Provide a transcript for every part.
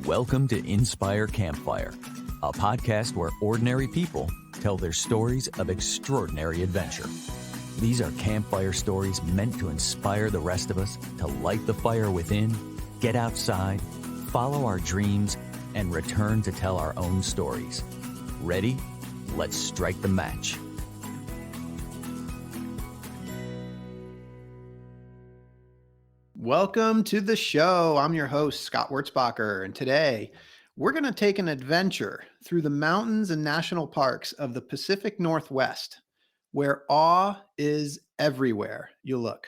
Welcome to Inspire Campfire, a podcast where ordinary people tell their stories of extraordinary adventure. These are campfire stories meant to inspire the rest of us to light the fire within, get outside, follow our dreams, and return to tell our own stories. Ready? Let's strike the match. Welcome to the show. I'm your host, Scott Wurzbacher, and today we're going to take an adventure through the mountains and national parks of the Pacific Northwest, where awe is everywhere you look.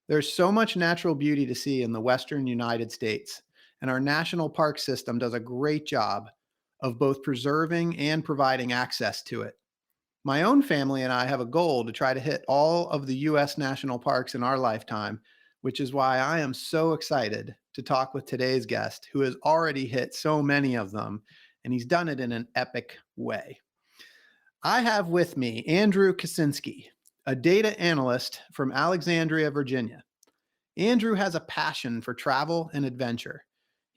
There's so much natural beauty to see in the Western United States, and our national park system does a great job of both preserving and providing access to it. My own family and I have a goal to try to hit all of the U.S. national parks in our lifetime, which is why I am so excited to talk with today's guest, who has already hit so many of them, and he's done it in an epic way. I have with me Andrew Kicinski, a data analyst from Alexandria, Virginia. Andrew has a passion for travel and adventure.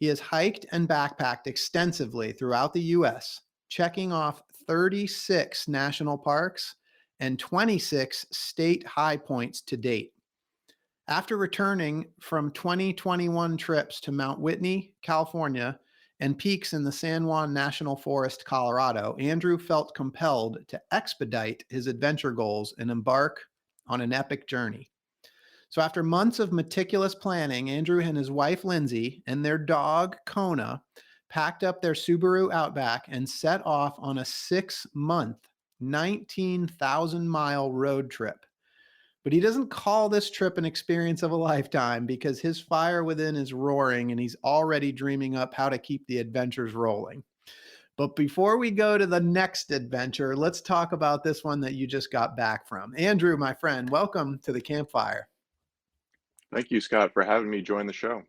He has hiked and backpacked extensively throughout the U.S., checking off 36 national parks and 26 state high points to date. After returning from 2021 trips to Mount Whitney, California, and peaks in the San Juan National Forest, Colorado, Andrew felt compelled to expedite his adventure goals and embark on an epic journey. So after months of meticulous planning, Andrew and his wife, Lindsey, and their dog, Kona, packed up their Subaru Outback and set off on a 6-month, 19,000-mile road trip. But he doesn't call this trip an experience of a lifetime because his fire within is roaring and he's already dreaming up how to keep the adventures rolling. But before we go to the next adventure, let's talk about this one that you just got back from. Andrew, my friend, welcome to the campfire. Thank you, Scott, for having me join the show.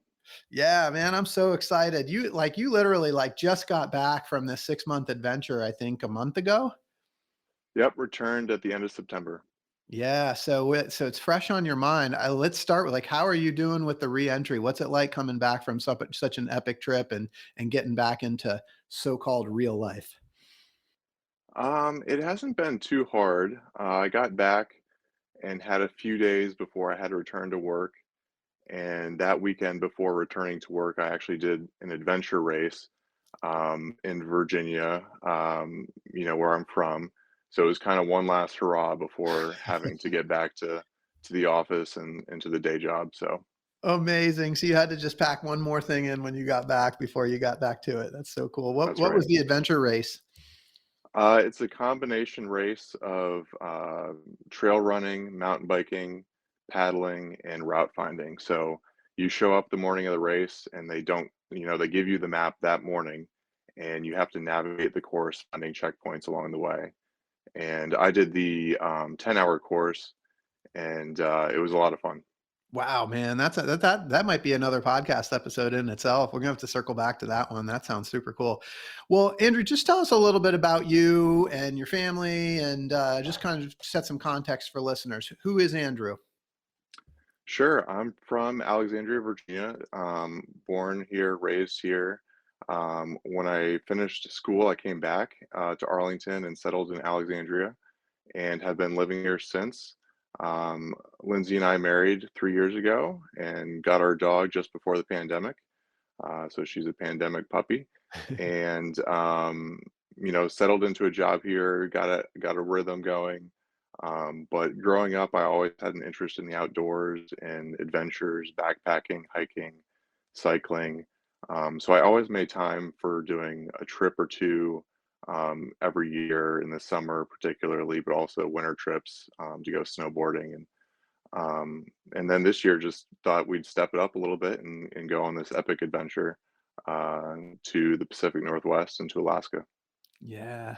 Yeah, man, I'm so excited. You literally just got back from this 6-month adventure, I think a month ago. Yep, returned at the end of September. Yeah, so it's fresh on your mind. Let's start with how are you doing with the re-entry? What's it like coming back from such an epic trip and getting back into so-called real life? It hasn't been too hard. I got back and had a few days before I had to return to work. And that weekend before returning to work, I actually did an adventure race in Virginia, where I'm from. So it was kind of one last hurrah before having to get back to the office and to the day job. So Amazing. So you had to just pack one more thing in when you got back before you got back to it. That's so cool. What that's what right. was the adventure race? It's a combination race of trail running, mountain biking, paddling, and route finding. So you show up the morning of the race, and they give you the map that morning, and you have to navigate the course, finding checkpoints along the way. And I did the 10-hour course, and it was a lot of fun. Wow, man, that might be another podcast episode in itself. We're gonna have to circle back to that one. That sounds super cool. Well, Andrew, just tell us a little bit about you and your family, and just kind of set some context for listeners. Who is Andrew? Sure, I'm from Alexandria, Virginia. Born here, raised here. When I finished school, I came back to Arlington and settled in Alexandria and have been living here since. Lindsey and I married 3 years ago and got our dog just before the pandemic. So she's a pandemic puppy, and settled into a job here, got a rhythm going. But growing up, I always had an interest in the outdoors and adventures, backpacking, hiking, cycling. So I always made time for doing a trip or two every year in the summer, particularly, but also winter trips to go snowboarding. And then this year, just thought we'd step it up a little bit and go on this epic adventure to the Pacific Northwest and to Alaska. Yeah.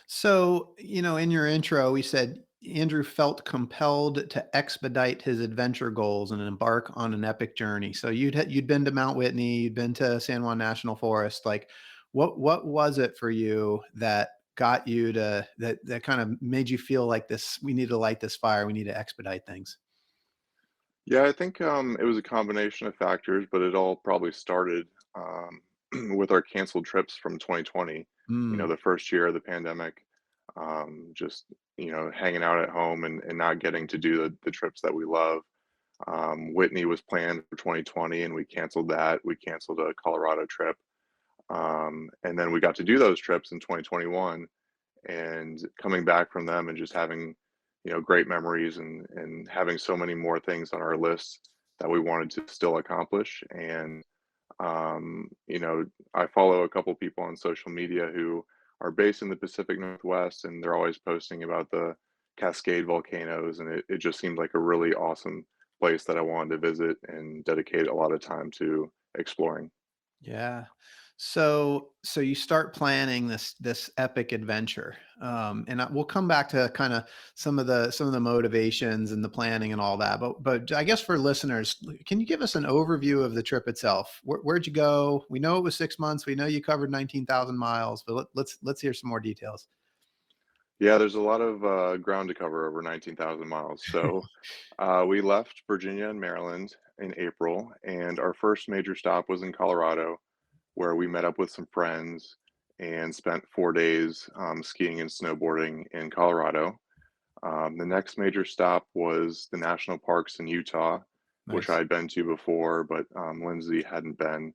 So, in your intro, we said Andrew felt compelled to expedite his adventure goals and embark on an epic journey. So you'd been to Mount Whitney, you'd been to San Juan National Forest. What was it for you that got you to that kind of made you feel like this? We need to light this fire. We need to expedite things. Yeah, I think it was a combination of factors, but it all probably started. with our canceled trips from 2020, Mm, the first year of the pandemic, just, hanging out at home and not getting to do the trips that we love. Whitney was planned for 2020 and we canceled that. We canceled a Colorado trip. And then we got to do those trips in 2021 and coming back from them and just having, great memories and having so many more things on our list that we wanted to still accomplish. And I follow a couple people on social media who are based in the Pacific Northwest, and they're always posting about the Cascade volcanoes, and it just seemed like a really awesome place that I wanted to visit and dedicate a lot of time to exploring. yeah. So you start planning this epic adventure, and we'll come back to kind of some of the motivations and the planning and all that. But I guess for listeners, can you give us an overview of the trip itself? Where'd you go? We know it was 6 months. We know you covered 19,000 miles, but let's hear some more details. Yeah, there's a lot of ground to cover over 19,000 miles. So we left Virginia and Maryland in April, and our first major stop was in Colorado, where we met up with some friends and spent 4 days skiing and snowboarding in Colorado. The next major stop was the national parks in Utah, which I Nice. had been to before, but Lindsey hadn't been.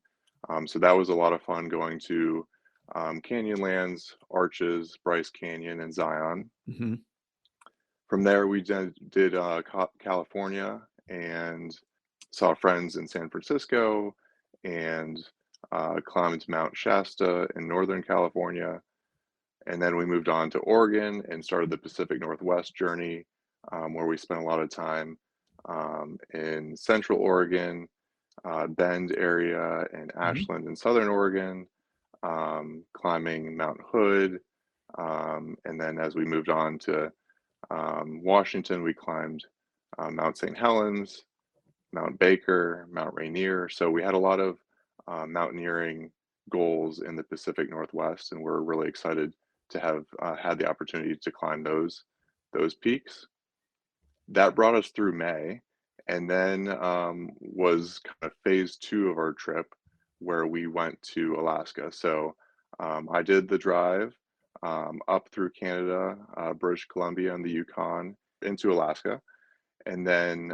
So that was a lot of fun going to Canyonlands, Arches, Bryce Canyon, and Zion. Hmm. From there, we did California and saw friends in San Francisco and climbed Mount Shasta in Northern California. And then we moved on to Oregon and started the Pacific Northwest journey, where we spent a lot of time in Central Oregon, Bend area, and Hmm. Ashland in Southern Oregon, climbing Mount Hood. And then as we moved on to Washington, we climbed Mount St. Helens, Mount Baker, Mount Rainier. So we had a lot of mountaineering goals in the Pacific Northwest, and we're really excited to have had the opportunity to climb those peaks. That brought us through May, and then was kind of phase two of our trip, where we went to Alaska. So I did the drive up through Canada, British Columbia, and the Yukon into Alaska and then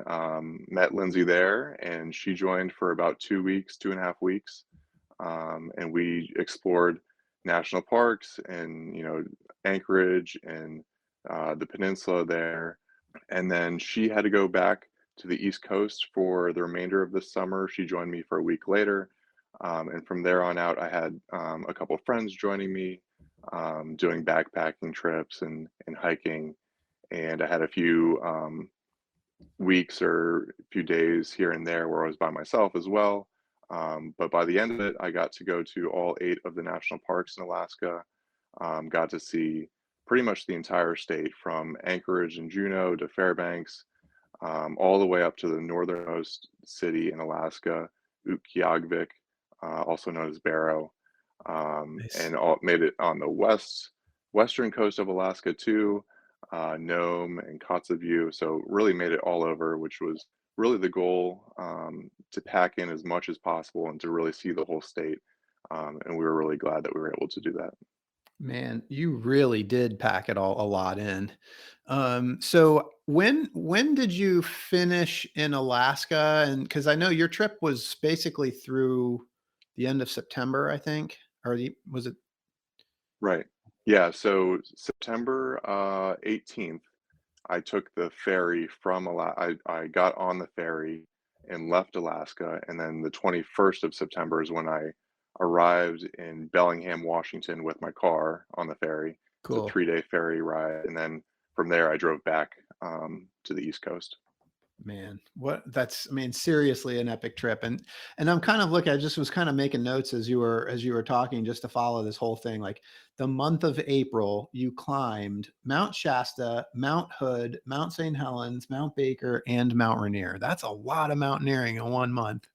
met Lindsay there, and she joined for about 2 weeks, 2.5 weeks, and we explored national parks and Anchorage and the peninsula there. And then she had to go back to the East Coast for the remainder of the summer. She joined me for a week later, and from there on out, I had a couple friends joining me, doing backpacking trips and hiking, and I had a few weeks or a few days here and there where I was by myself as well. But by the end of it, I got to go to all 8 of the national parks in Alaska. Got to see pretty much the entire state from Anchorage and Juneau to Fairbanks, all the way up to the northernmost city in Alaska, Utqiagvik, also known as Barrow, Nice. and made it on the western coast of Alaska too, Nome and Kotzebue. So really made it all over, which was really the goal, to pack in as much as possible and to really see the whole state. And we were really glad that we were able to do that. Man, you really did pack it all a lot in. So when did you finish in Alaska? And because I know your trip was basically through the end of September, I think, or was it? Right. Yeah. So September 18th, I took the ferry from I got on the ferry and left Alaska, and then the 21st of September is when I arrived in Bellingham, Washington with my car on the ferry. It's a Cool. 3-day ferry ride, and then from there I drove back to the East Coast. Man, what that's I mean, seriously an epic trip. And I'm kind of looking, I just was kind of making notes as you were talking just to follow this whole thing. Like the month of April, you climbed Mount Shasta, Mount Hood, Mount St. Helens, Mount Baker, and Mount Rainier. That's a lot of mountaineering in one month.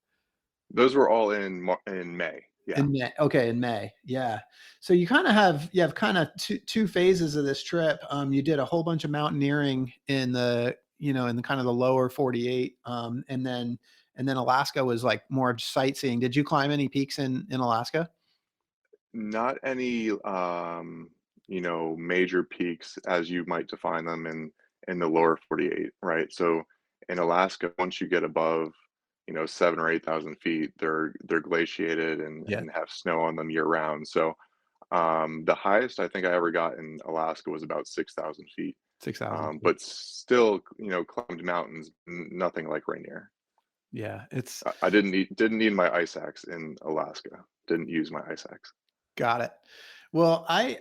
Those were all in May. Yeah. In May. Okay, in May. Yeah. So you have kind of two phases of this trip. You did a whole bunch of mountaineering in the kind of the lower 48. and then Alaska was like more sightseeing. Did you climb any peaks in Alaska? Not any, major peaks as you might define them in the lower 48, right? So in Alaska, once you get above, 7 or 8,000 feet, they're glaciated Yeah, and have snow on them year round. So the highest I think I ever got in Alaska was about 6,000 feet, 6,000 feet. but still, climbed mountains, nothing like Rainier. Yeah, it's I didn't need my ice axe in Alaska. Didn't use my ice axe. got it. Well, I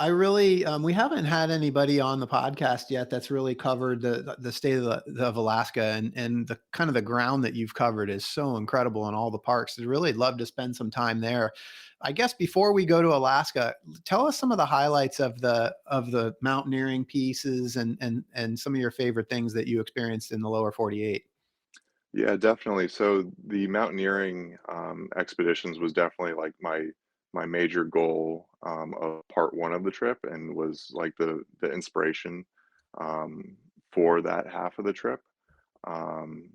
really, we haven't had anybody on the podcast yet that's really covered the state of Alaska, and the kind of the ground that you've covered is so incredible in all the parks. I'd really love to spend some time there. I guess before we go to Alaska, tell us some of the highlights of the mountaineering pieces and some of your favorite things that you experienced in the lower 48. Yeah, definitely. So the mountaineering expeditions was definitely like my major goal of part one of the trip, and was like the inspiration for that half of the trip. Um,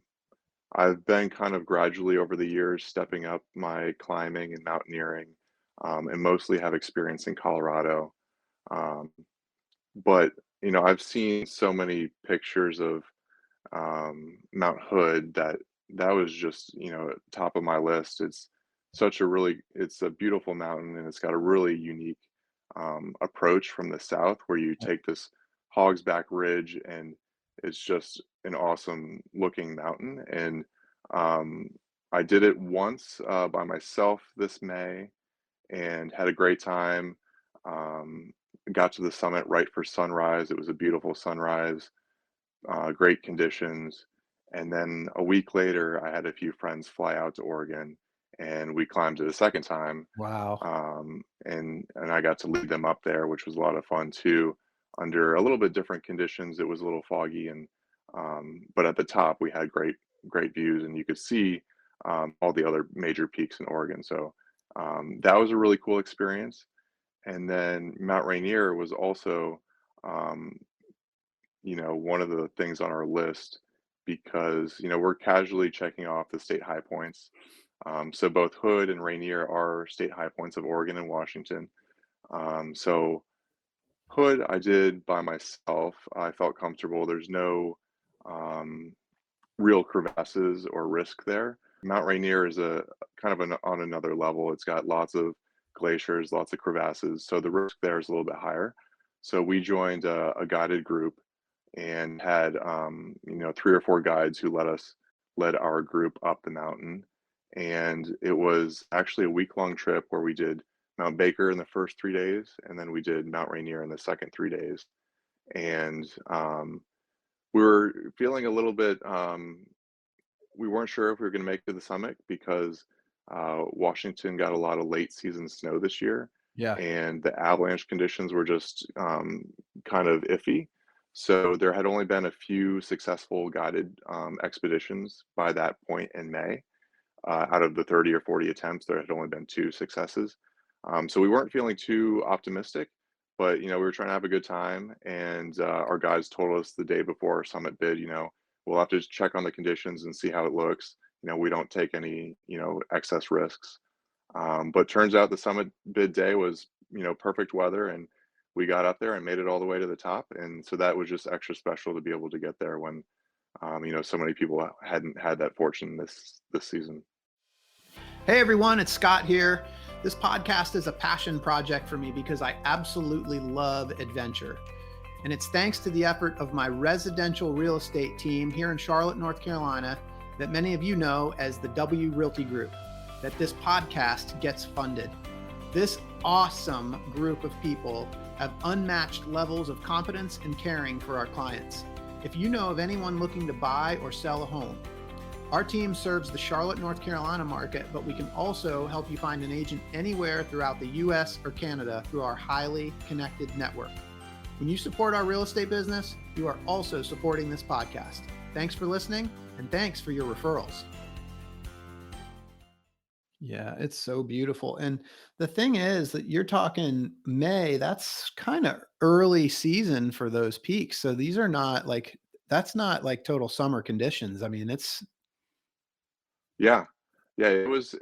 I've been kind of gradually over the years stepping up my climbing and mountaineering, and mostly have experience in Colorado. Um, but I've seen so many pictures of Mount Hood that was just, top of my list. It's a beautiful mountain, and it's got a really unique approach from the south, where you take this Hogsback Ridge, and it's just an awesome looking mountain. And um, I did it once by myself this May, and had a great time. Um, got to the summit right for sunrise. It was a beautiful sunrise, great conditions. And then a week later, I had a few friends fly out to Oregon, and we climbed it a second time. Wow. And I got to lead them up there, which was a lot of fun too. Under a little bit different conditions, it was a little foggy, and but at the top we had great views, and you could see all the other major peaks in Oregon. So that was a really cool experience. And then Mount Rainier was also um, one of the things on our list, because, we're casually checking off the state high points. So both Hood and Rainier are state high points of Oregon and Washington. So Hood, I did by myself. I felt comfortable. There's no um, real crevasses or risk there. Mount Rainier is a kind of on another level. It's got lots of glaciers, lots of crevasses, so the risk there is a little bit higher. So we joined a guided group, and had 3 or 4 guides who led our group up the mountain. And it was actually a week-long trip where we did Mount Baker in the first 3 days, and then we did Mount Rainier in the second 3 days. And we were feeling a little bit, we weren't sure if we were going to make it to the summit, because Washington got a lot of late season snow this year, Yeah. and the avalanche conditions were just kind of iffy. So there had only been a few successful guided expeditions by that point in May. Out of the 30 or 40 attempts, there had only been 2 successes. So we weren't feeling too optimistic, but we were trying to have a good time. And our guides told us the day before our summit bid, we'll have to check on the conditions and see how it looks. We don't take any excess risks. But turns out the summit bid day was perfect weather, and we got up there and made it all the way to the top. And so that was just extra special to be able to get there when so many people hadn't had that fortune this season. Hey everyone, it's Scott here. This podcast is a passion project for me because I absolutely love adventure. And it's thanks to the effort of my residential real estate team here in Charlotte, North Carolina, that many of you know as the W Realty Group, that this podcast gets funded. This awesome group of people have unmatched levels of competence and caring for our clients. If you know of anyone looking to buy or sell a home, our team serves the Charlotte, North Carolina market, but we can also help you find an agent anywhere throughout the US or Canada through our highly connected network. When you support our real estate business, you are also supporting this podcast. Thanks for listening, and thanks for your referrals. Yeah, it's so beautiful. And the thing is that you're talking May, that's kind of early season for those peaks. So these are not like, that's not like total summer conditions. I mean, Yeah. Yeah, it was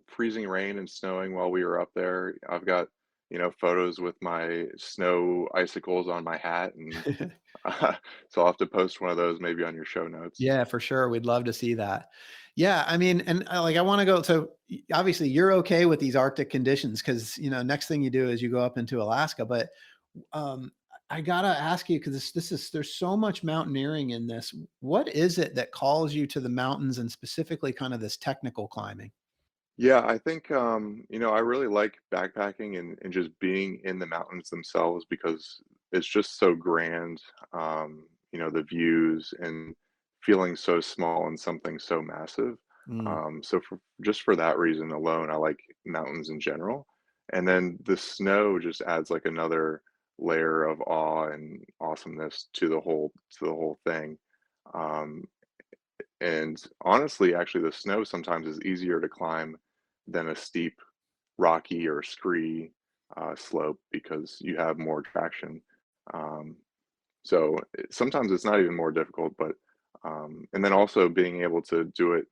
freezing rain and snowing while we were up there. I've got, photos with my snow icicles on my hat, and so I'll have to post one of those maybe on your show notes. Yeah, for sure. We'd love to see that. Yeah, I mean, and like I want to go. So obviously, you're okay with these Arctic conditions because next thing you do is you go up into Alaska. But um, I gotta ask you because this is there's so much mountaineering in this. What is it that calls you to the mountains and specifically kind of this technical climbing? Yeah, I think, I really like backpacking and just being in the mountains themselves because it's just so grand. The views and feeling so small in something so massive. Mm, So just for that reason alone, I like mountains in general. And then the snow just adds like another layer of awe and awesomeness to the whole thing. Um, and honestly, actually, the snow sometimes is easier to climb than a steep, rocky or scree slope because you have more traction. Um, so sometimes it's not even more difficult, but and then also being able to do it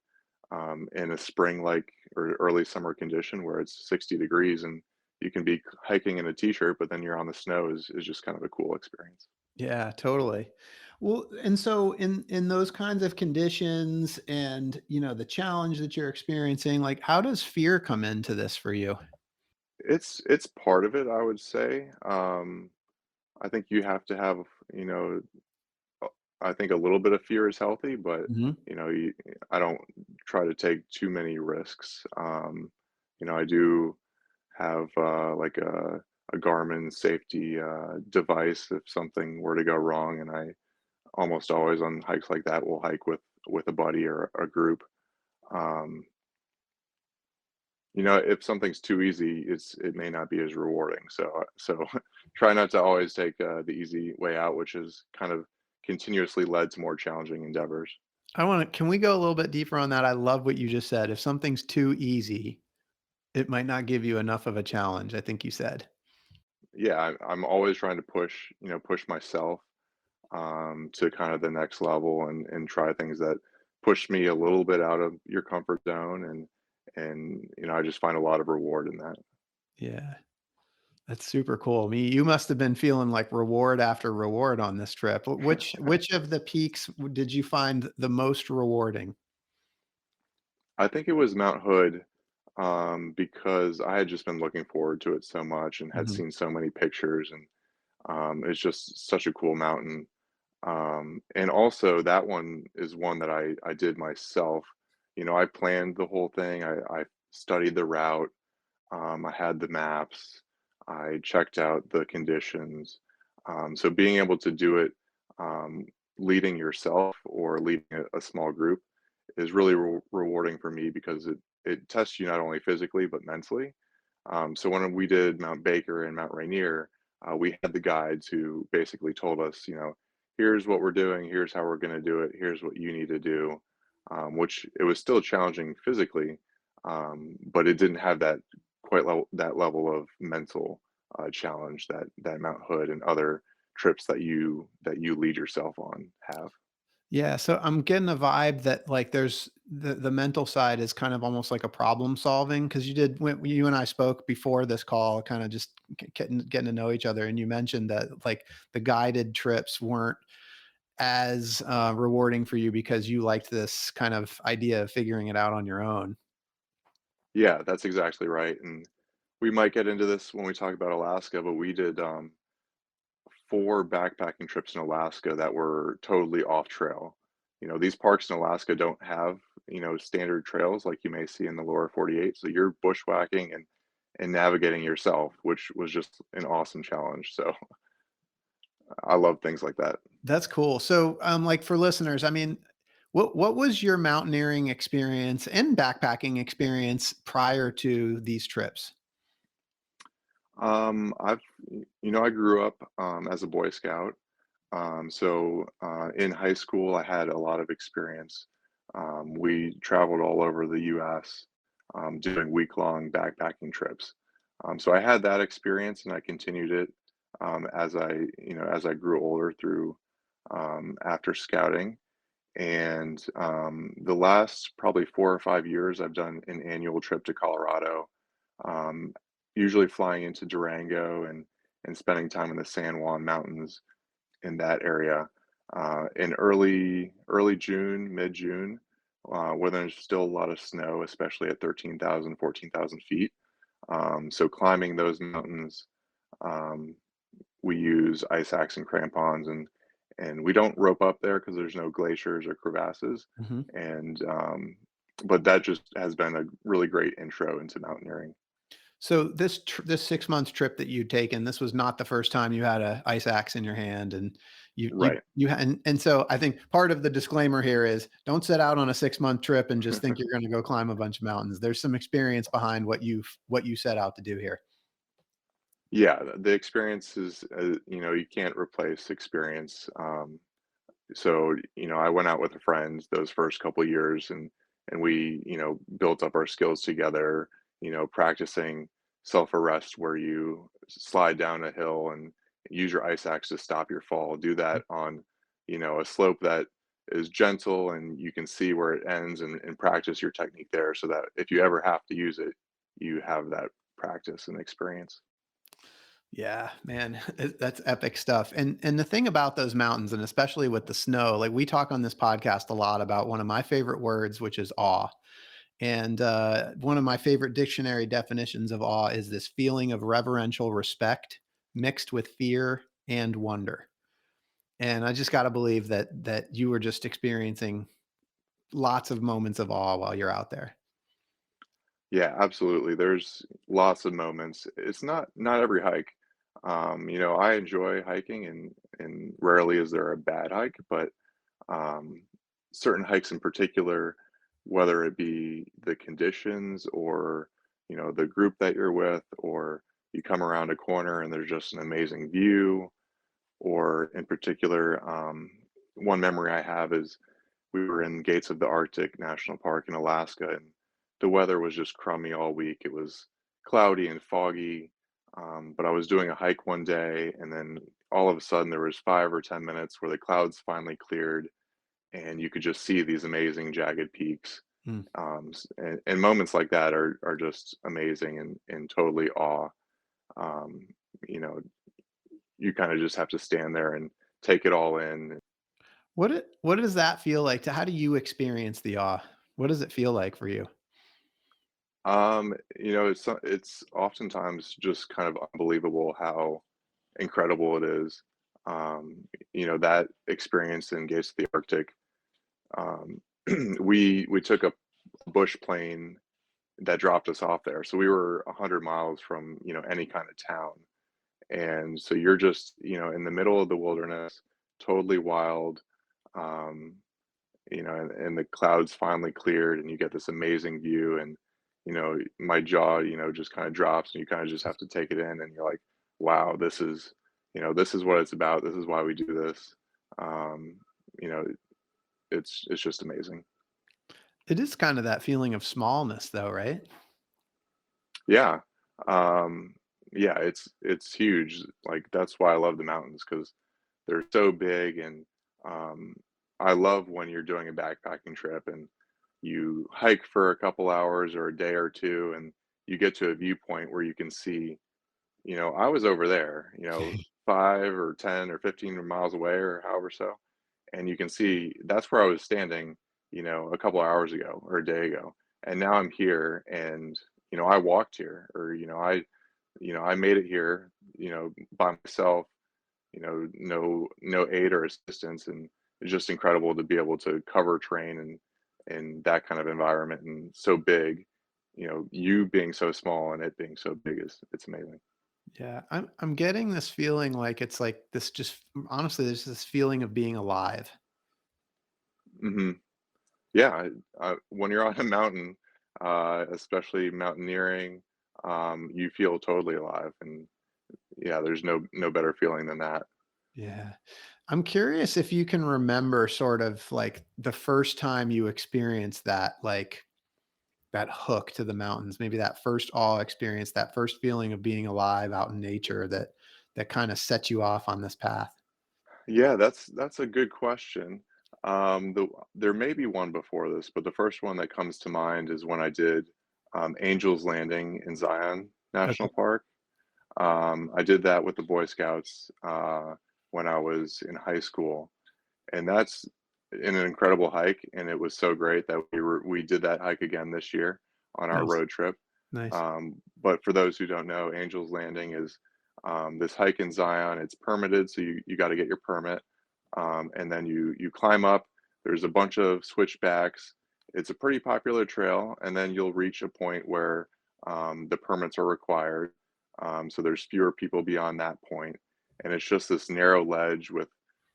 in a spring-like or early summer condition where it's 60 degrees and you can be hiking in a t-shirt, but then you're on the snow is just kind of a cool experience. yeah, totally. Well, and so in those kinds of conditions, and the challenge that you're experiencing, like how does fear come into this for you? It's part of it, I would say. I think you have to have, you know, uh, I think a little bit of fear is healthy, but I don't try to take too many risks. I do have like a Garmin safety device if something were to go wrong, and I almost always on hikes like that will hike with a buddy or a group. Um, if something's too easy, it may not be as rewarding. So try not to always take the easy way out, which is kind of continuously led to more challenging endeavors. Can we go a little bit deeper on that? I love what you just said. If something's too easy, it might not give you enough of a challenge, I think you said. Yeah, I'm always trying to push myself to kind of the next level and try things that push me a little bit out of your comfort zone, and I just find a lot of reward in that. Yeah. That's super cool. You must have been feeling like reward after reward on this trip. Which of the peaks did you find the most rewarding? I think it was Mount Hood, because I had just been looking forward to it so much and had Mhm. seen so many pictures, and it's just such a cool mountain. And also that one is one that I did myself. I planned the whole thing. I studied the route. I had the maps. I checked out the conditions. So being able to do it, um, leading yourself or leading a small group is really rewarding for me because it tests you not only physically but mentally. So when we did Mount Baker and Mount Rainier, we had the guides who basically told us, here's what we're doing, here's how we're going to do it, here's what you need to do, which it was still challenging physically, but it didn't have that level of mental challenge that Mount Hood and other trips that you lead yourself on have. Yeah, so I'm getting a vibe that like there's the mental side is kind of almost like a problem solving because when you and I spoke before this call, kind of just getting to know each other, and you mentioned that like the guided trips weren't as rewarding for you because you liked this kind of idea of figuring it out on your own. Yeah, that's exactly right. And we might get into this when we talk about Alaska, but we did 4 backpacking trips in Alaska that were totally off trail. These parks in Alaska don't have, standard trails like you may see in the lower 48. So you're bushwhacking and navigating yourself, which was just an awesome challenge. So I love things like that. That's cool. So, like for listeners, I mean, what was your mountaineering experience and backpacking experience prior to these trips? I grew up as a Boy Scout. So in high school, I had a lot of experience. We traveled all over the U.S. Doing week-long backpacking trips. So I had that experience, and I continued it as I grew older through after scouting. And the last probably 4 or 5 years, I've done an annual trip to Colorado, um, usually flying into Durango and spending time in the San Juan Mountains in that area in early June, mid June, when there's still a lot of snow, especially at 13,000, 14,000 feet. So climbing those mountains, um, we use ice axe and crampons, and we don't rope up there because there's no glaciers or crevasses. Mhm. And but that just has been a really great intro into mountaineering. So this 6 months trip that you'd taken, this was not the first time you had a ice axe in your hand, and Right. and so I think part of the disclaimer here is don't set out on a 6 month trip and just think you're going to go climb a bunch of mountains. There's some experience behind what you set out to do here. Yeah, the experience is, you can't replace experience. So, I went out with a friend those first couple years and we, built up our skills together, practicing self-arrest where you slide down a hill and use your ice axe to stop your fall. Do that on, a slope that is gentle and you can see where it ends and practice your technique there so that if you ever have to use it, you have that practice and experience. Yeah, man, that's epic stuff. And the thing about those mountains, and especially with the snow, like we talk on this podcast a lot about one of my favorite words, which is awe. And one of my favorite dictionary definitions of awe is this feeling of reverential respect mixed with fear and wonder. And I just got to believe that you were just experiencing lots of moments of awe while you're out there. Yeah, absolutely. There's lots of moments. It's not every hike. I enjoy hiking and rarely is there a bad hike, but um, certain hikes in particular, whether it be the conditions or, the group that you're with, or you come around a corner and there's just an amazing view, or in particular, one memory I have is we were in Gates of the Arctic National Park in Alaska, and the weather was just crummy all week. It was cloudy and foggy, but I was doing a hike one day, and then all of a sudden there was 5 or 10 minutes where the clouds finally cleared, and you could just see these amazing jagged peaks. Hmm. And moments like that are just amazing and totally awe. Um, you know, you kind of just have to stand there and take it all in. What does that feel like? How do you experience the awe? What does it feel like for you? It's oftentimes just kind of unbelievable how incredible it is. That experience in Gates of the Arctic, um, we took a bush plane that dropped us off there. So we were 100 miles from, any kind of town. And so you're just, in the middle of the wilderness, totally wild. Um, and the clouds finally cleared and you get this amazing view and my jaw just kind of drops and you kind of just have to take it in and you're like, wow, this is what it's about, this is why we do this. um you know it's just amazing. It is kind of that feeling of smallness though, right? Yeah. um yeah, it's huge. Like that's why I love the mountains because they're so big. And um I love when you're doing a backpacking trip and you hike for a couple hours or a day or two and you get to a viewpoint where you can see, I was over there, 5 or 10 or 15 miles away or however so, and you can see that's where I was standing, a couple hours ago or a day ago, and now I'm here and, I walked here or, I made it here, by myself, no aid or assistance, and it's just incredible to be able to cover terrain and in that kind of environment and so big. You being so small and it being so big is it's amazing. Yeah, I'm getting this feeling like it's like this just honestly, there's this feeling of being alive. Hmm. Yeah, when you're on a mountain, especially mountaineering, you feel totally alive, and yeah, there's no better feeling than that. Yeah. I'm curious if you can remember sort of like the first time you experienced that, like that hook to the mountains, maybe that first awe experience, that first feeling of being alive out in nature that kind of set you off on this path. Yeah, that's a good question. There may be one before this, but the first one that comes to mind is when I did Angel's Landing in Zion Okay. National Park. I did that with the Boy Scouts when I was in high school, and that's an incredible hike. And it was so great that we did that hike again this year on our Nice. road trip. Nice. But for those who don't know, Angel's Landing is this hike in Zion. It's permitted, so you got to get your permit, and then you climb up. There's a bunch of switchbacks. It's a pretty popular trail, and then you'll reach a point where the permits are required. So there's fewer people beyond that point, and it's just this narrow ledge with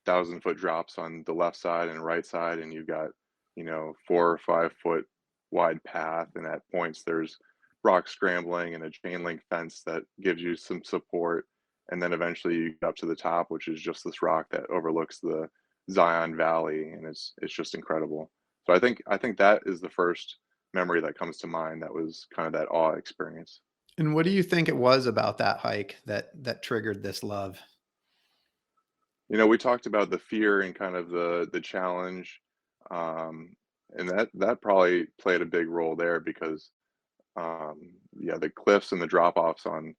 1,000-foot drops on the left side and right side, and you've got 4 or 5 foot wide path, and at points there's rock scrambling and a chain link fence that gives you some support. And then eventually you get up to the top, which is just this rock that overlooks the Zion Valley, and it's just incredible. So I think that is the first memory that comes to mind that was kind of that awe experience. And what do you think it was about that hike that triggered this love? We talked about the fear and kind of the challenge, um, and that probably played a big role there because yeah, the cliffs and the drop offs on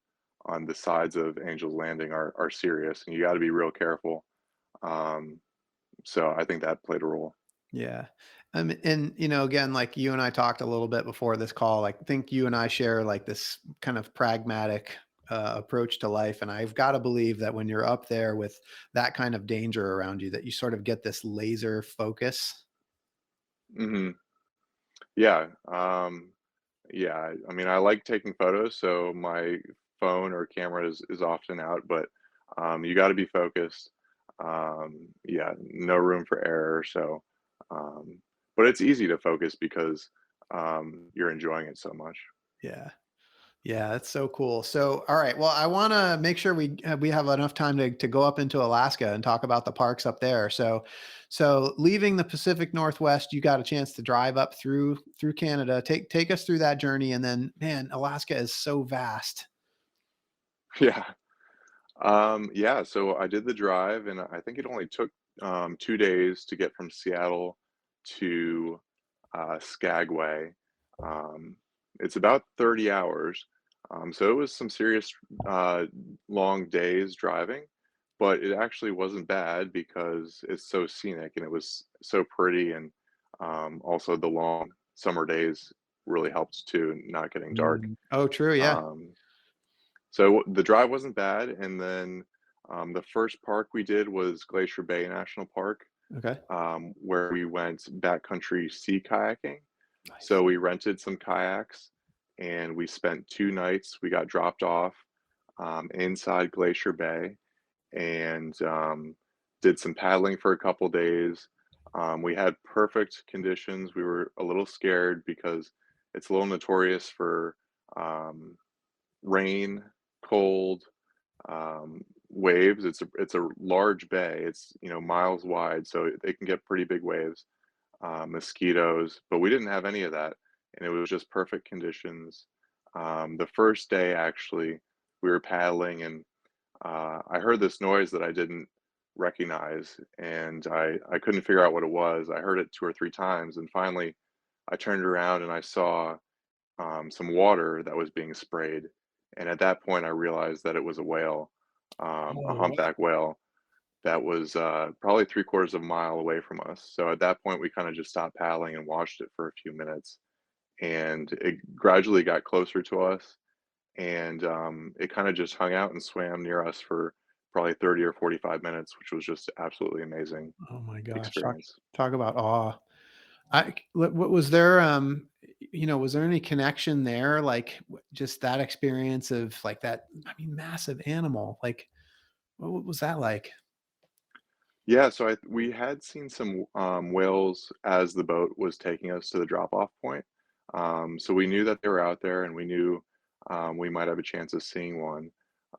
the sides of Angel's Landing are serious, and you got to be real careful. Um, so I think that played a role. Yeah. And again, like you and I talked a little bit before this call, like I think you and I share like this kind of pragmatic approach to life. And I've got to believe that when you're up there with that kind of danger around you, that you sort of get this laser focus. Hmm. Yeah, yeah. I mean, I like taking photos, so my phone or camera is often out, but you got to be focused. Yeah, no room for error. So, um, but it's easy to focus because you're enjoying it so much. Yeah. Yeah, that's so cool. So, all right. Well, I want to make sure we have enough time to go up into Alaska and talk about the parks up there. So leaving the Pacific Northwest, you got a chance to drive up through Canada. Take us through that journey, and then, man, Alaska is so vast. Yeah. Yeah, so I did the drive, and I think it only took 2 days to get from Seattle to Skagway. Um, it's about 30 hours. So it was some serious uh, long days driving, but it actually wasn't bad because it's so scenic and it was so pretty. And also the long summer days really helped too, not getting dark. Oh, true. Yeah. Um, so the drive wasn't bad, and then the first park we did was Glacier Bay National Park, Okay. where we went backcountry sea kayaking. So Nice. we rented some kayaks, and we spent 2 nights. We got dropped off inside Glacier Bay, and did some paddling for a couple days. We had perfect conditions. We were a little scared because it's a little notorious for um, rain, cold, waves. It's a large bay. It's miles wide, so they can get pretty big waves. Mosquitoes, but we didn't have any of that, and it was just perfect conditions. The first day, actually, we were paddling, and I heard this noise that I didn't recognize, and I couldn't figure out what it was. I heard it 2 or 3 times, and finally, I turned around and I saw some water that was being sprayed. And at that point, I realized that it was a whale, a Oh, wow. humpback whale that was probably 3/4 of a mile away from us. So at that point, we kind of just stopped paddling and watched it for a few minutes. And it gradually got closer to us. And it kind of just hung out and swam near us for probably 30 or 45 minutes, which was just absolutely amazing Oh my gosh. Talk experience. talk about awe. What was there? Was there any connection there? Like just that experience of like that? I mean, massive animal. Like, what was that like? Yeah, so we had seen some whales as the boat was taking us to the drop-off point. So we knew that they were out there, and we knew we might have a chance of seeing one.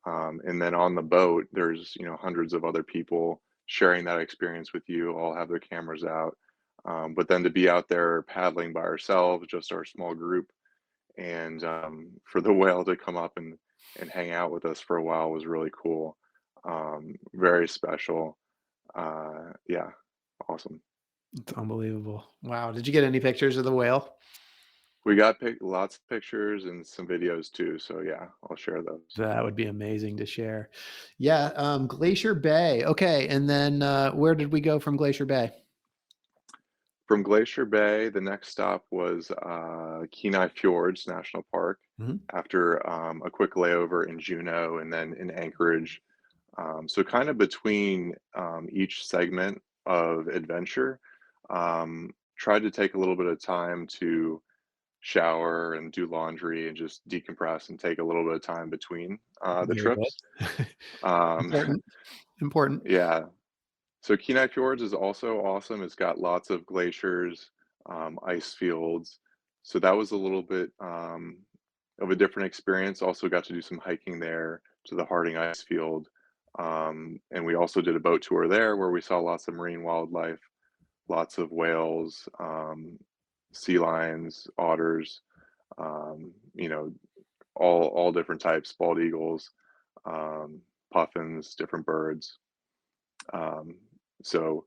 And then on the boat, there's hundreds of other people sharing that experience with you. All have their cameras out. But then to be out there paddling by ourselves, just our small group, and for the whale to come up and hang out with us for a while was really cool. Very special. Yeah, awesome. It's unbelievable. Wow. Did you get any pictures of the whale? We got lots of pictures and some videos too. So yeah, I'll share those. That would be amazing to share. Yeah, Glacier Bay. Okay, and then where did we go from Glacier Bay? From Glacier Bay, the next stop was Kenai Fjords National Park Mhm. after a quick layover in Juneau and then in Anchorage. So kind of between each segment of adventure, tried to take a little bit of time to shower and do laundry and just decompress and take a little bit of time between the Very trips. good. Um, Important. Important. yeah, so Kenai Fjords is also awesome. It's got lots of glaciers, ice fields. So that was a little bit of a different experience. Also got to do some hiking there to the Harding Ice Field. And we also did a boat tour there where we saw lots of marine wildlife, lots of whales, sea lions, otters, you know, all different types, bald eagles, puffins, different birds. Um, so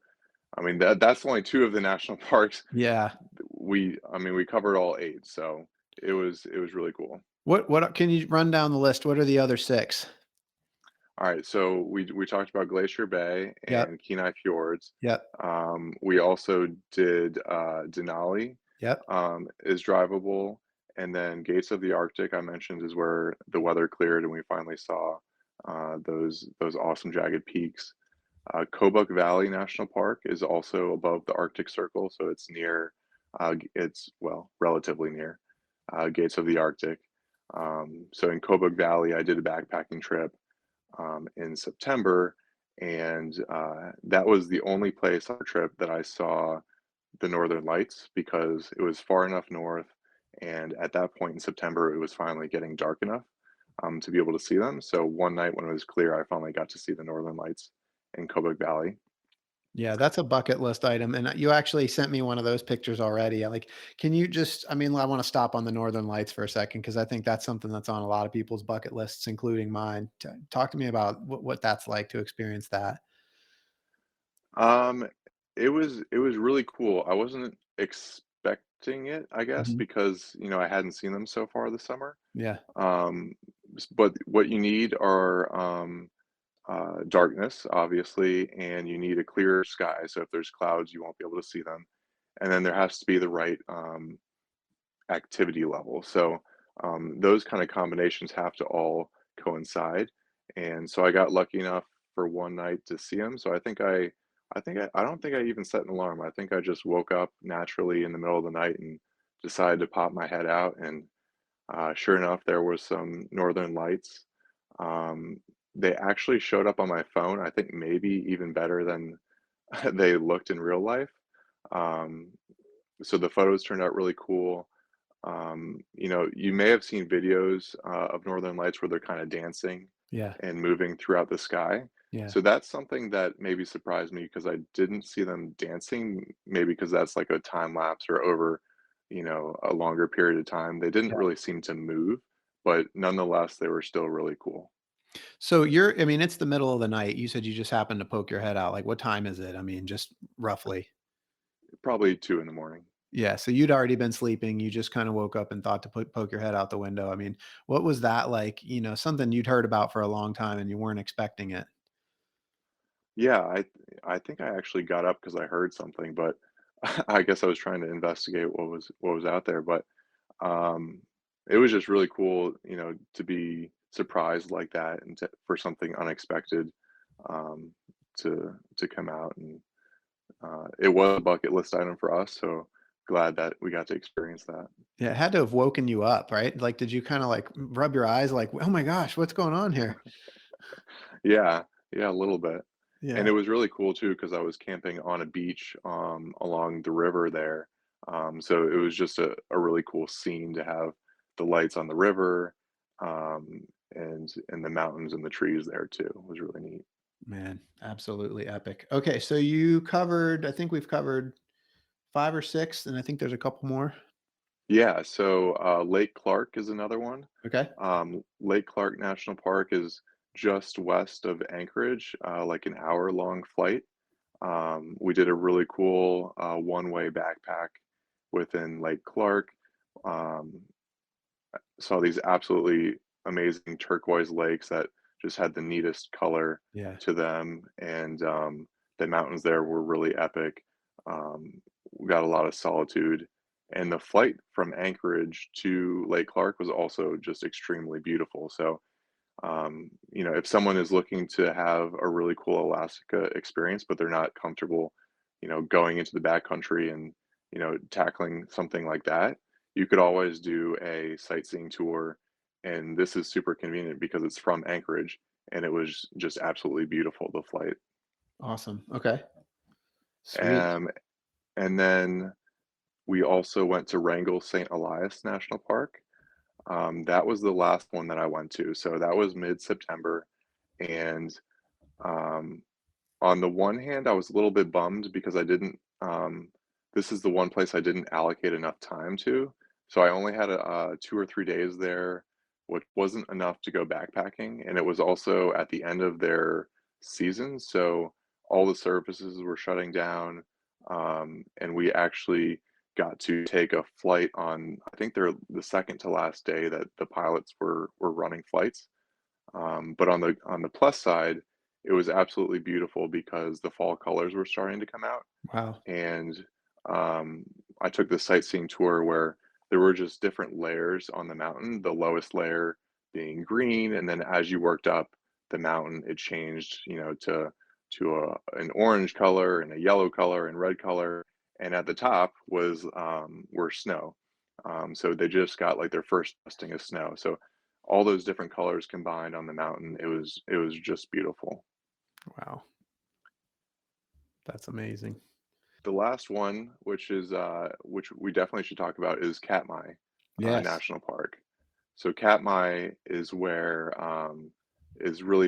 I mean, that's only 2 of the national parks. Yeah. I mean, we covered all 8, so it was really cool. What can you run down the list? What are the other 6? Alright, so we talked about Glacier Bay Yep. and Kenai Fjords. Yep. We also did, Denali, Yep. is drivable, and then Gates of the Arctic, I mentioned, is where the weather cleared and we finally saw, those awesome jagged peaks. Kobuk Valley National Park is also above the Arctic Circle, so it's near, it's, well, relatively near, Gates of the Arctic. So in Kobuk Valley, I did a backpacking trip in September, and that was the only place on the trip that I saw the Northern Lights because it was far enough north, and at that point in September, it was finally getting dark enough to be able to see them. So one night when it was clear, I finally got to see the Northern Lights in Kobuk Valley. Yeah, that's a bucket list item, and you actually sent me one of those pictures already. Like, can you just I mean, I wanna stop on the Northern Lights for a second because I think that's something that's on a lot of people's bucket lists, including mine. Talk to me about what that's like to experience that. Um, it was really cool. I wasn't expecting it, I guess, Mhm. because I hadn't seen them so far this summer. Yeah. Um, but what you need are darkness, obviously, and you need a clear sky. So if there's clouds, you won't be able to see them. And then there has to be the right activity level. So those kind of combinations have to all coincide. And so I got lucky enough for one night to see them. So I don't think I even set an alarm. I think I just woke up naturally in the middle of the night and decided to pop my head out. And sure enough, there was some northern lights. Um, they actually showed up on my phone. I think maybe even better than they looked in real life. Um, so the photos turned out really cool. You may have seen videos of Northern Lights where they're kind of dancing Yeah. and moving throughout the sky. Yeah. So that's something that maybe surprised me because I didn't see them dancing, maybe because that's like a time lapse or over, a longer period of time. They didn't Yeah. really seem to move, but nonetheless, they were still really cool. So I mean, it's the middle of the night. You said you just happened to poke your head out. Like, what time is it? I mean, just roughly. Probably 2 in the morning. Yeah, so you'd already been sleeping, you just kinda woke up and thought to poke your head out the window. I mean, what was that like? Something you'd heard about for a long time and you weren't expecting it. Yeah, I think I actually got up because I heard something, but I guess I was trying to investigate what was out there, but, um, it was just really cool, to be surprised like that and for something unexpected, um, to come out, and, it was a bucket list item for us, so glad that we got to experience that. Yeah, it had to have woken you up, right? Like, did you kinda, like, rub your eyes like, "Oh my gosh, what's going on here?" Yeah, yeah, a little bit. And Yeah, it was really cool too because I was camping on a beach, along the river there. So it was just a really cool scene to have the lights on the river, and the mountains and the trees there too. It was really neat. man, absolutely epic. Okay, so I think we've covered 5 or 6, and I think there's a couple more. Yeah, so Lake Clark is another one. Okay. Lake Clark National Park is just west of Anchorage, like an hour long flight. We did a really cool one-way backpack within Lake Clark. Um, saw these absolutely amazing turquoise lakes that just had the neatest color Yeah. to them, and the mountains there were really epic. We got a lot of solitude, and the flight from Anchorage to Lake Clark was also just extremely beautiful. So, if someone is looking to have a really cool Alaska experience, but they're not comfortable, going into the backcountry and, tackling something like that, you could always do a sightseeing tour. And this is super convenient because it's from Anchorage and it was just absolutely beautiful, the flight. Awesome. Okay. Sweet. Um, and then we also went to Wrangell St. Elias National Park. That was the last one that I went to. So that was mid-September. And um, on the one hand, I was a little bit bummed because I didn't, this is the one place I didn't allocate enough time to. So I only had 2 or 3 days there, which wasn't enough to go backpacking. And it was also at the end of their season. So all the services were shutting down. And we actually got to take a flight on, I think they're the second to last day that the pilots were running flights. But on the plus side, it was absolutely beautiful because the fall colors were starting to come out, Wow. and um, I took the sightseeing tour where there were just different layers on the mountain. The lowest layer being green, and then as you worked up the mountain, it changed, to an orange color and a yellow color and red color, and at the top were snow. So they just got like their first dusting of snow. So all those different colors combined on the mountain, it was just beautiful. Wow. That's amazing. The last one, which we definitely should talk about, is Katmai Yes. National Park. So Katmai is really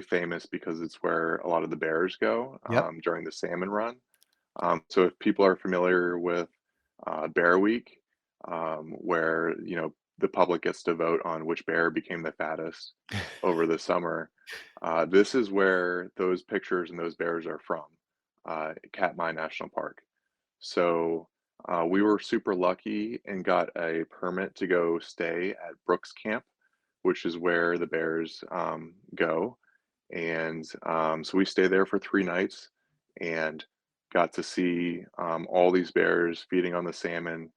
famous because it's where a lot of the bears go Yep. during the salmon run. So if people are familiar with Bear Week, where the public gets to vote on which bear became the fattest over the summer, this is where those pictures and those bears are from, Katmai National Park. So we were super lucky and got a permit to go stay at Brooks Camp, which is where the bears go. And so we stayed there for 3 nights and got to see all these bears feeding on the salmon,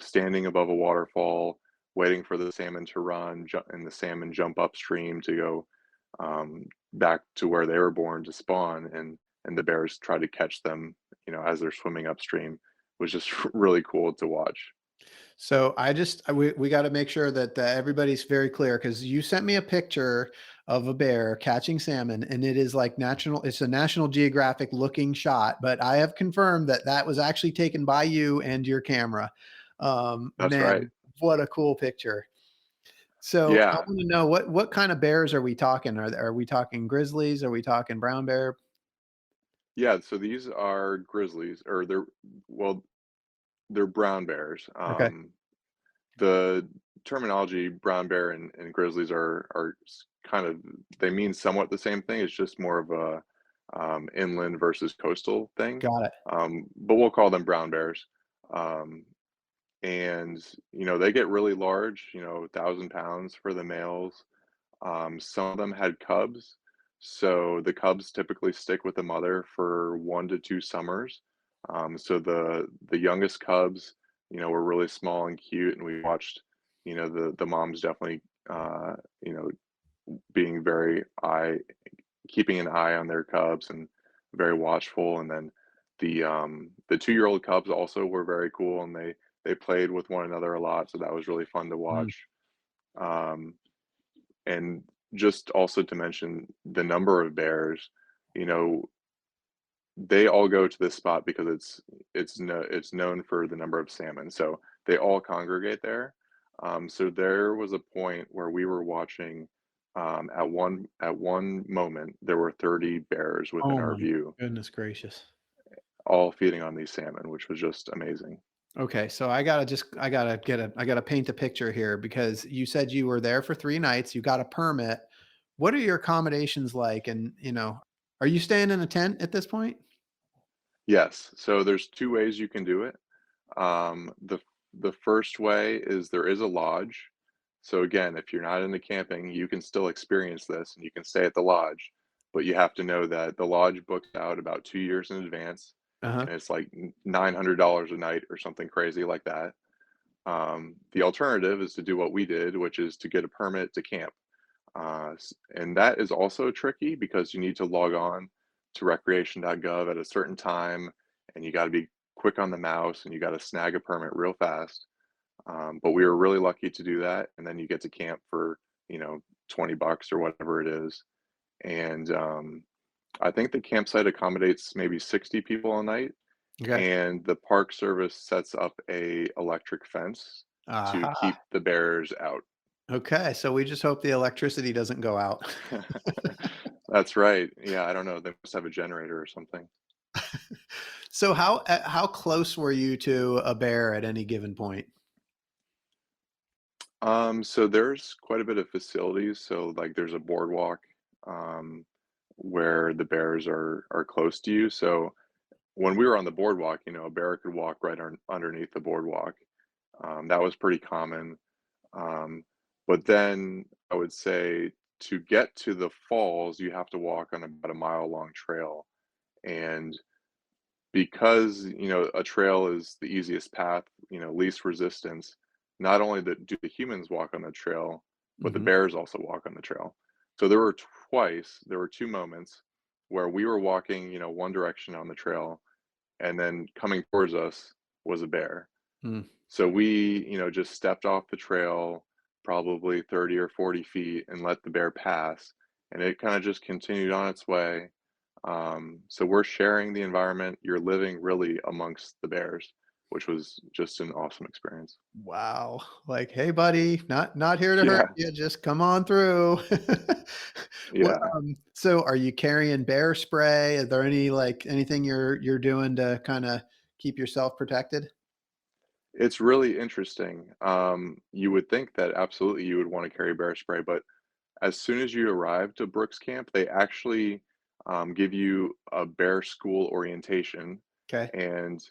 standing above a waterfall, waiting for the salmon to run, and the salmon jump upstream to go back to where they were born to spawn, and the bears try to catch them, as they're swimming upstream. It was just really cool to watch. So we got to make sure that everybody's very clear because you sent me a picture of a bear catching salmon, and it is like national. It's a National Geographic looking shot, but I have confirmed that that was actually taken by you and your camera. That's right. Man, what a cool picture! So I Yeah. want to know what kind of bears are we talking? Are we talking grizzlies? Are we talking brown bear? Yeah, so these are grizzlies, or well, they're brown bears. Okay, The terminology brown bear and grizzlies are kind of, they mean somewhat the same thing. It's just more of a inland versus coastal thing. got it. But we'll call them brown bears. Um, and they get really large. 1,000 pounds for the males. Some of them had cubs, so the cubs typically stick with the mother for 1 to 2 summers. So the youngest cubs, were really small and cute, and we watched, the moms definitely, uh, you know, being keeping an eye on their cubs and very watchful. And then the 2-year-old cubs also were very cool, and they played with one another a lot, so that was really fun to Mm. watch. Um, and just also to mention the number of bears, you know, they all go to this spot because it's known for the number of salmon. So they all congregate there. So there was a point where we were watching, at one moment there were 30 bears within Oh our my view, goodness gracious. all feeding on these salmon, which was just amazing. Okay, so I gotta paint a picture here because you said you were there for 3 nights, you got a permit. What are your accommodations like? And, are you staying in a tent at this point? Yes. So there's two ways you can do it. The first way is there is a lodge. So again, if you're not into camping, you can still experience this and you can stay at the lodge, but you have to know that the lodge books out about 2 years in advance, Uh-huh. and it's like $900 a night or something crazy like that. The alternative is to do what we did, which is to get a permit to camp. And that is also tricky because you need to log on to recreation.gov at a certain time, and you got to be quick on the mouse, and you got to snag a permit real fast. But we were really lucky to do that, and then you get to camp for, you know, $20 or whatever it is. And I think the campsite accommodates maybe 60 people a night, Okay. and the park service sets up a electric fence to Aha. keep the bears out. Okay. So we just hope the electricity doesn't go out. That's right. Yeah, I don't know. They must have a generator or something. So how close were you to a bear at any given point? So there's quite a bit of facilities. So like there's a boardwalk um, where the bears are close to you. So when we were on the boardwalk, you know, a bear could walk right underneath the boardwalk. That was pretty common. Um, but then I would say to get to the falls, you have to walk on about a mile long trail. And because, you know, a trail is the easiest path, you know, least resistance, not only do the humans walk on the trail, but the Mhm. bears also walk on the trail. So there were two moments where we were walking, you know, one direction on the trail, and then coming towards us was a bear. Mm. So we, you know, just stepped off the trail probably 30 or 40 feet and let the bear pass. And it kind of just continued on its way. So we're sharing the environment. You're living really amongst the bears, which was just an awesome experience. Wow. Like, "Hey, buddy, not here to hurt Yeah, you, just come on through." What, yeah. so are you carrying bear spray? Is there anything you're doing to kinda keep yourself protected? It's really interesting. You would think that absolutely you would want to carry bear spray, but as soon as you arrive to Brooks Camp, they actually give you a bear school orientation. 'Kay. And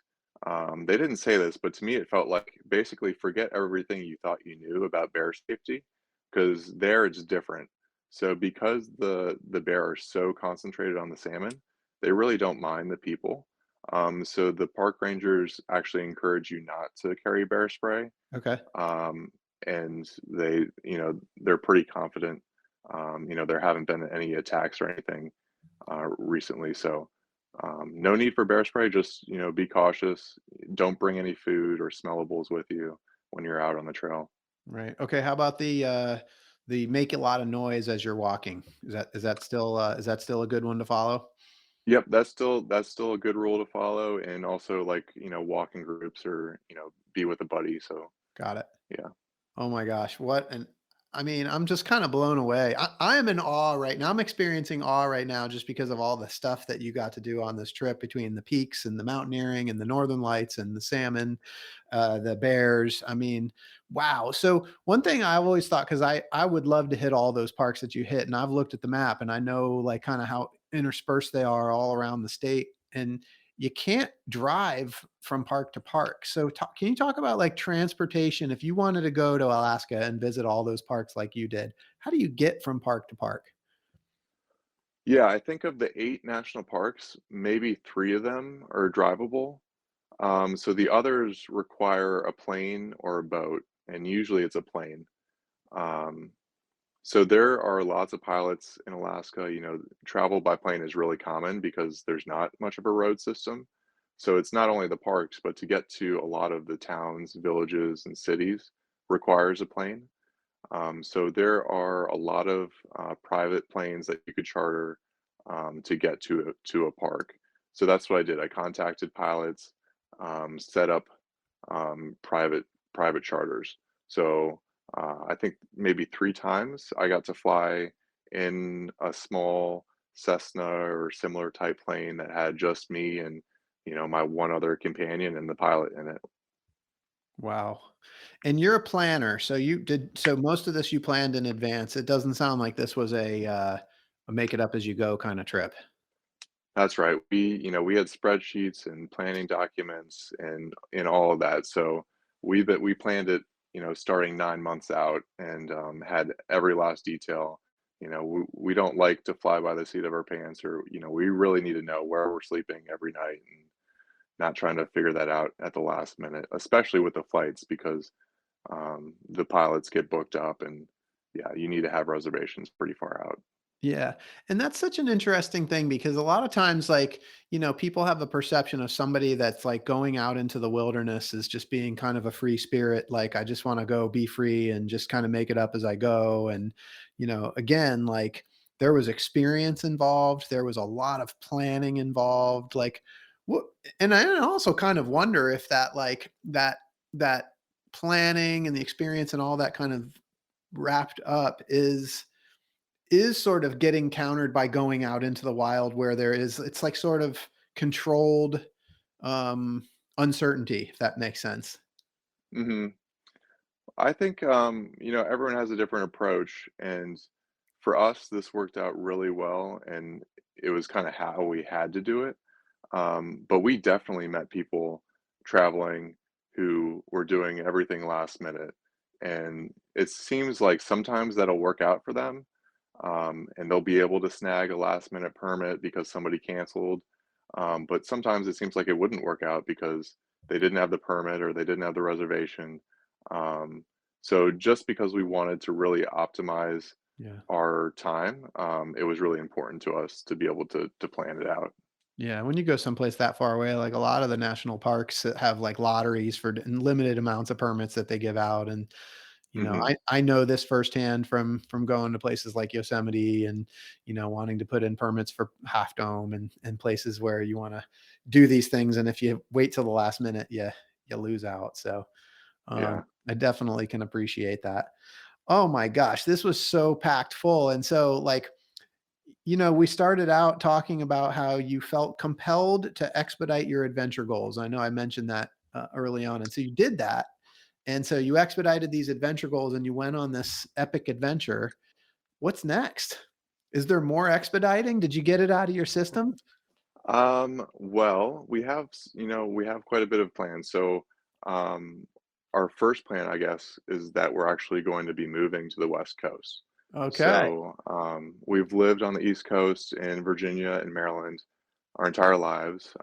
they didn't say this, but to me, it felt like basically forget everything you thought you knew about bear safety, because there it's different. So because the bear are so concentrated on the salmon, they really don't mind the people. So the park rangers actually encourage you not to carry bear spray, Okay. um, and they, you know, they're pretty confident. You know, there haven't been any attacks or anything recently, so no need for bear spray. Just, you know, be cautious. Don't bring any food or smellables with you when you're out on the trail. Right. Okay, how about the make a lot of noise as you're walking? Is that still a good one to follow? Yep, that's still a good rule to follow, and also like, you know, walk in groups or, you know, be with a buddy. So Got it. yeah. Oh my gosh, what an I mean, I'm just kind of blown away. I am in awe right now. I'm experiencing awe right now just because of all the stuff that you got to do on this trip between the peaks and the mountaineering and the northern lights and the salmon, the bears. I mean, wow. So one thing I always thought, because I would love to hit all those parks that you hit, and I've looked at the map and I know like kind of how interspersed they are all around the state. And you can't drive from park to park. So can you talk about like transportation? If you wanted to go to Alaska and visit all those parks like you did, how do you get from park to park? Yeah, I think of the 8 national parks, maybe 3 of them are drivable. So the others require a plane or a boat, and usually it's a plane. Um, so there are lots of pilots in Alaska. You know, travel by plane is really common because there's not much of a road system. So it's not only the parks, but to get to a lot of the towns, villages, and cities requires a plane. So there are a lot of private planes that you could charter to get to a park. So that's what I did. I contacted pilots, set up private charters. So I think maybe 3 times I got to fly in a small Cessna or similar type plane that had just me and, you know, my one other companion and the pilot in it. Wow. And you're a planner. So most of this you planned in advance. It doesn't sound like this was a make it up as you go kind of trip. That's right. We had spreadsheets and planning documents and all of that. So we planned it, starting 9 months out and had every last detail. We don't like to fly by the seat of our pants, or we really need to know where we're sleeping every night and not trying to figure that out at the last minute, especially with the flights because the pilots get booked up and yeah, you need to have reservations pretty far out. Yeah. And that's such an interesting thing because a lot of times, like, people have a perception of somebody that's like going out into the wilderness as just being kind of a free spirit. Like, I just want to go be free and just kind of make it up as I go. And, again, like there was experience involved, there was a lot of planning involved. Like, what, and I also kind of wonder if that planning and the experience and all that kind of wrapped up is sort of getting countered by going out into the wild where it's like sort of controlled um uncertainty, if that makes sense. hmm I think, everyone has a different approach, and for us, this worked out really well, and it was kind of how we had to do it. But we definitely met people traveling who were doing everything last minute, and it seems like sometimes that'll work out for them, and they'll be able to snag a last minute permit because somebody canceled. But sometimes it seems like it wouldn't work out because they didn't have the permit or they didn't have the reservation. Um, so just because we wanted to really optimize Yeah. our time, it was really important to us to be able to plan it out. Yeah, when you go someplace that far away, like a lot of the national parks that have like lotteries for and limited amounts of permits that they give out. And hmm I know this firsthand from going to places like Yosemite and wanting to put in permits for Half Dome and places where you want to do these things, and if you wait till the last minute, you lose out. So Yeah. I definitely can appreciate that. Oh my gosh, this was so packed full. And so, like, we started out talking about how you felt compelled to expedite your adventure goals. I know I mentioned that early on. And so you did that. And so you expedited these adventure goals and you went on this epic adventure. What's next? Is there more expediting? Did you get it out of your system? Well, we have quite a bit of plans. So, um, our first plan, I guess, is that we're actually going to be moving to the West Coast. Okay. So, we've lived on the East Coast in Virginia and Maryland our entire lives.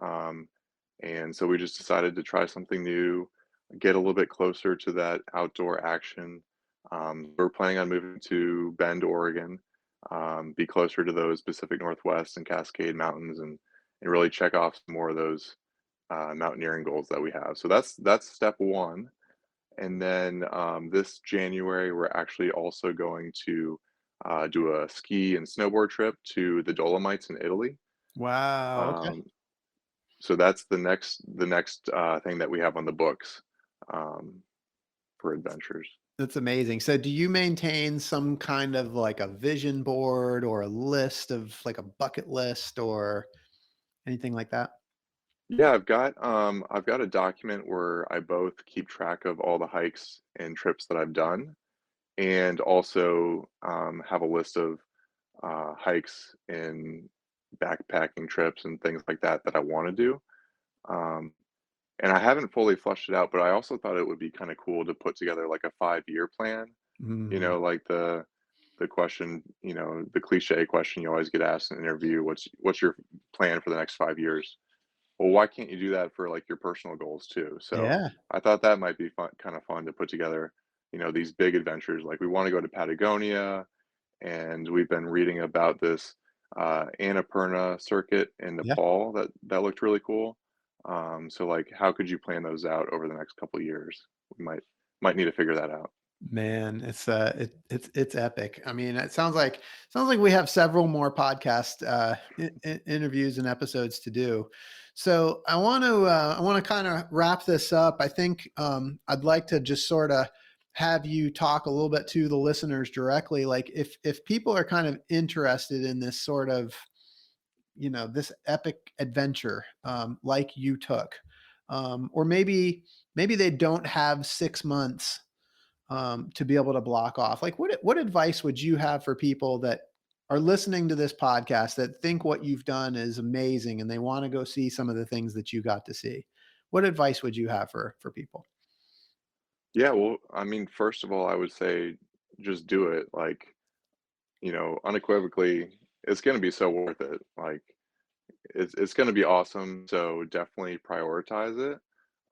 And so we just decided to try something new, get a little bit closer to that outdoor action. We're planning on moving to Bend, Oregon, be closer to those Pacific Northwest and Cascade Mountains, and really check off some more of those mountaineering goals that we have. So that's step one. And then this January, we're actually also going to do a ski and snowboard trip to the Dolomites in Italy. Wow. Okay. Um, so that's the next thing that we have on the books um, for adventures. That's amazing. So do you maintain some kind of like a vision board or a list of like a bucket list or anything like that? Yeah, I've got a document where I both keep track of all the hikes and trips that I've done, and also have a list of hikes and backpacking trips and things like that that I want to do. Um, and I haven't fully fleshed it out, but I also thought it would be kind of cool to put together like a 5-year plan. Mm, Like the question, the cliche question you always get asked in an interview, what's your plan for the next 5 years? Well, why can't you do that for like your personal goals too? So yeah. I thought that might be fun, kind of fun to put together, these big adventures. Like we want to go to Patagonia, and we've been reading about this Annapurna circuit in Yeah. Nepal that looked really cool. So like, how could you plan those out over the next couple of years? We might need to figure that out. Man, it's epic. I mean, it sounds like we have several more podcast interviews and episodes to do. So I want to kind of wrap this up. I think I'd like to just sort of have you talk a little bit to the listeners directly. Like if people are kind of interested in this sort of this epic adventure like you took, or maybe they don't have 6 months to be able to block off. Like what advice would you have for people that are listening to this podcast that think what you've done is amazing and they want to go see some of the things that you got to see, what advice would you have for people? Yeah, well, I mean, first of all, I would say just do it. Like, unequivocally, it's going to be so worth it. Like, it's going to be awesome. So definitely prioritize it.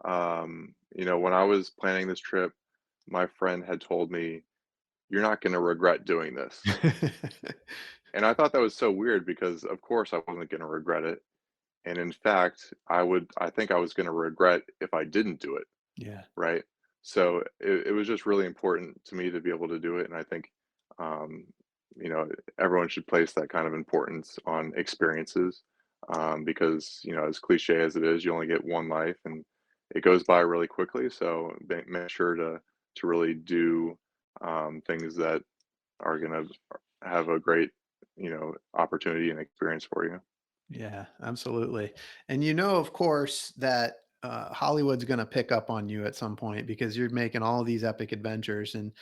When I was planning this trip, my friend had told me, "You're not going to regret doing this." And I thought that was so weird because, of course, I wasn't going to regret it. And in fact, I think I was going to regret if I didn't do it. Yeah. Right? So it was just really important to me to be able to do it, and I think, um, you know, everyone should place that kind of importance on experiences, because, as cliche as it is, you only get one life, and it goes by really quickly. So make sure to really do things that are going to have a great, opportunity and experience for you. Yeah, absolutely. And of course, that Hollywood's going to pick up on you at some point because you're making all these epic adventures, and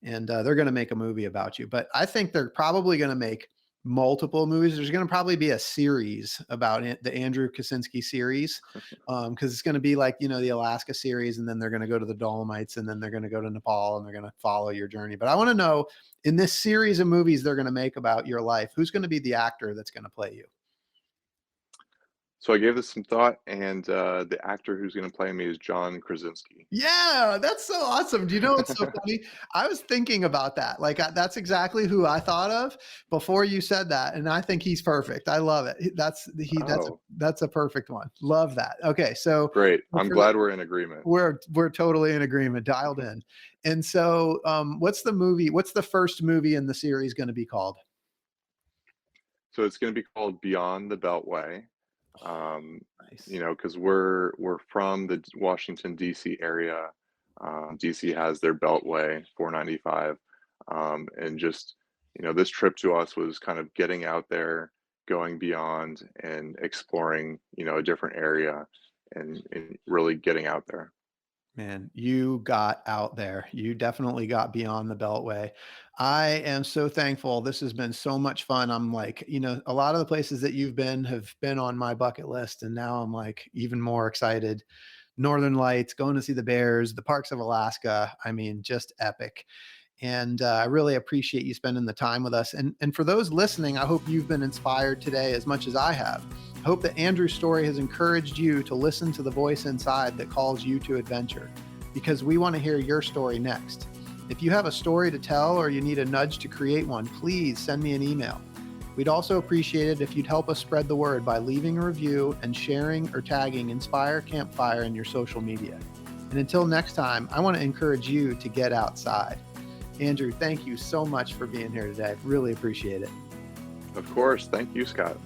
they're going to make a movie about you. But I think they're probably going to make multiple movies. There's going to probably be a series about it, the Andrew Kicinski series, because it's going to be like the Alaska series, and then they're going to go to the Dolomites, and then they're going to go to Nepal, and they're going to follow your journey. But I want to know, in this series of movies they're going to make about your life, who's going to be the actor that's going to play you? So I gave this some thought, and the actor who's going to play me is John Krasinski. Yeah, that's so awesome. Do you know what's so funny? I was thinking about that. Like, that's exactly who I thought of before you said that, and I think he's perfect. I love it. Oh, That's a perfect one. Love that. Okay, so great. I'm for the, glad we're in agreement. we're totally in agreement, dialed in. And so, what's the movie? What's the first movie in the series going to be called? So it's going to be called Beyond the Beltway. Nice. Because we're from the Washington D.C. area. DC has their Beltway 495, and just this trip to us was kind of getting out there, going beyond, and exploring a different area, and really getting out there. Man, you got out there. You definitely got beyond the Beltway. I am so thankful. This has been so much fun. I'm like, a lot of the places that you've been have been on my bucket list. And now I'm like even more excited. Northern Lights, going to see the bears, the parks of Alaska. I mean, just epic. And I really appreciate you spending the time with us. And for those listening, I hope you've been inspired today as much as I have. I hope that Andrew's story has encouraged you to listen to the voice inside that calls you to adventure, because we want to hear your story next. If you have a story to tell or you need a nudge to create one, please send me an email. We'd also appreciate it if you'd help us spread the word by leaving a review and sharing or tagging Inspire Campfire in your social media. And until next time, I want to encourage you to get outside. Andrew, thank you so much for being here today. Really appreciate it. Of course. Thank you, Scott.